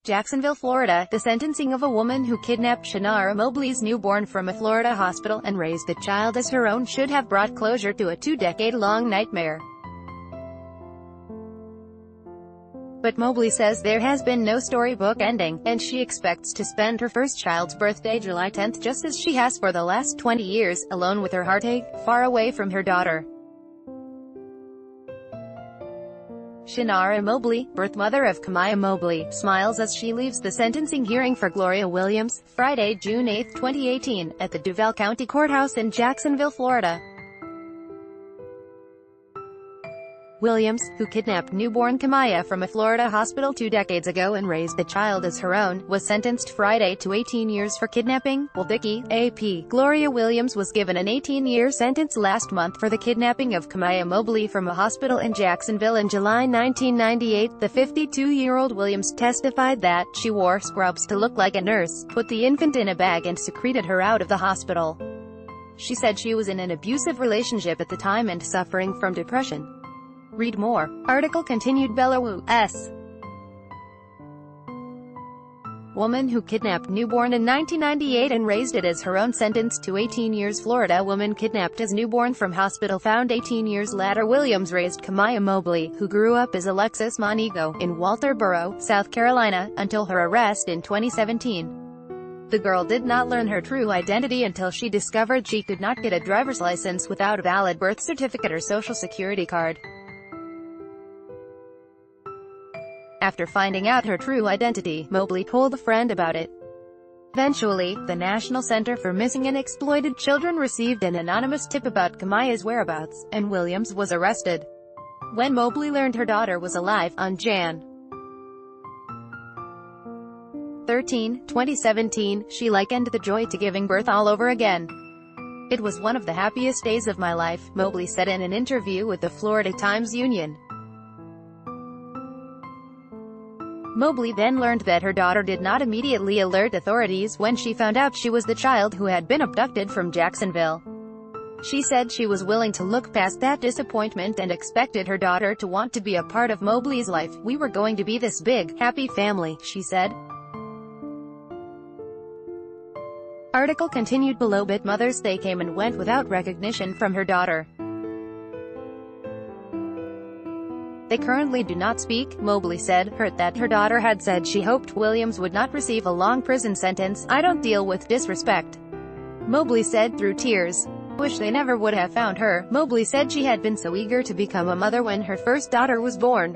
Jacksonville, Florida, the sentencing of a woman who kidnapped Shannara Mobley's newborn from a Florida hospital and raised the child as her own should have brought closure to a 2-decade-long nightmare. But Mobley says there has been no storybook ending, and she expects to spend her first child's birthday July 10th just as she has for the last 20 years, alone with her heartache, far away from her daughter. Shannara Mobley, birth mother of Kamiyah Mobley, smiles as she leaves the sentencing hearing for Gloria Williams, Friday, June 8, 2018, at the Duval County Courthouse in Jacksonville, Florida. Williams, who kidnapped newborn Kamiyah from a Florida hospital 2 decades ago and raised the child as her own, was sentenced Friday to 18 years for kidnapping, while Vicky, AP, Gloria Williams was given an 18-year sentence last month for the kidnapping of Kamiyah Mobley from a hospital in Jacksonville in July 1998. The 52-year-old Williams testified that she wore scrubs to look like a nurse, put the infant in a bag and secreted her out of the hospital. She said she was in an abusive relationship at the time and suffering from depression. Read more. Article continued. Belarus woman who kidnapped newborn in 1998 and raised it as her own sentenced to 18 years. Florida woman kidnapped as newborn from hospital found 18 years later. Williams raised Kamiyah Mobley, who grew up as Alexis Monego, in Walterboro, South Carolina, until her arrest in 2017. The girl did not learn her true identity until she discovered she could not get a driver's license without a valid birth certificate or social security card. After finding out her true identity, Mobley told a friend about it. Eventually, the National Center for Missing and Exploited Children received an anonymous tip about Kamiyah's whereabouts, and Williams was arrested. When Mobley learned her daughter was alive, on Jan. 13, 2017, she likened the joy to giving birth all over again. "It was one of the happiest days of my life," Mobley said in an interview with the Florida Times-Union. Mobley then learned that her daughter did not immediately alert authorities when she found out she was the child who had been abducted from Jacksonville. She said she was willing to look past that disappointment and expected her daughter to want to be a part of Mobley's life. "We were going to be this big, happy family," she said. Article continued below. But Mother's Day came and went without recognition from her daughter. "They currently do not speak," Mobley said, hurt that her daughter had said she hoped Williams would not receive a long prison sentence. "I don't deal with disrespect," Mobley said through tears. "Wish they never would have found her." Mobley said she had been so eager to become a mother when her first daughter was born.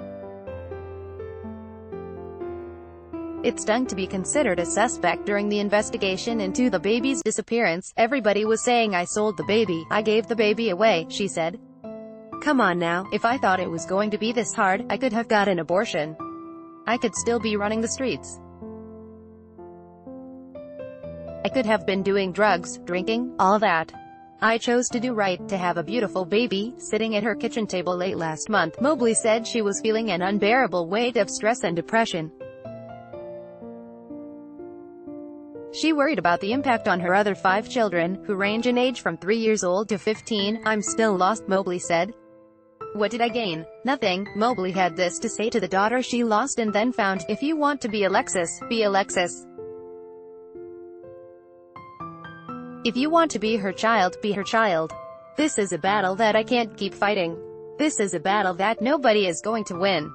"It stung to be considered a suspect during the investigation into the baby's disappearance. Everybody was saying I sold the baby, I gave the baby away," she said. "Come on now, if I thought it was going to be this hard, I could have got an abortion. I could still be running the streets. I could have been doing drugs, drinking, all that. I chose to do right, to have a beautiful baby." Sitting at her kitchen table late last month, Mobley said she was feeling an unbearable weight of stress and depression. She worried about the impact on her other 5 children, who range in age from 3 years old to 15. "I'm still lost," Mobley said. "What did I gain? Nothing." Mobley had this to say to the daughter she lost and then found: "If you want to be Alexis, be Alexis. If you want to be her child, be her child. This is a battle that I can't keep fighting. This is a battle that nobody is going to win."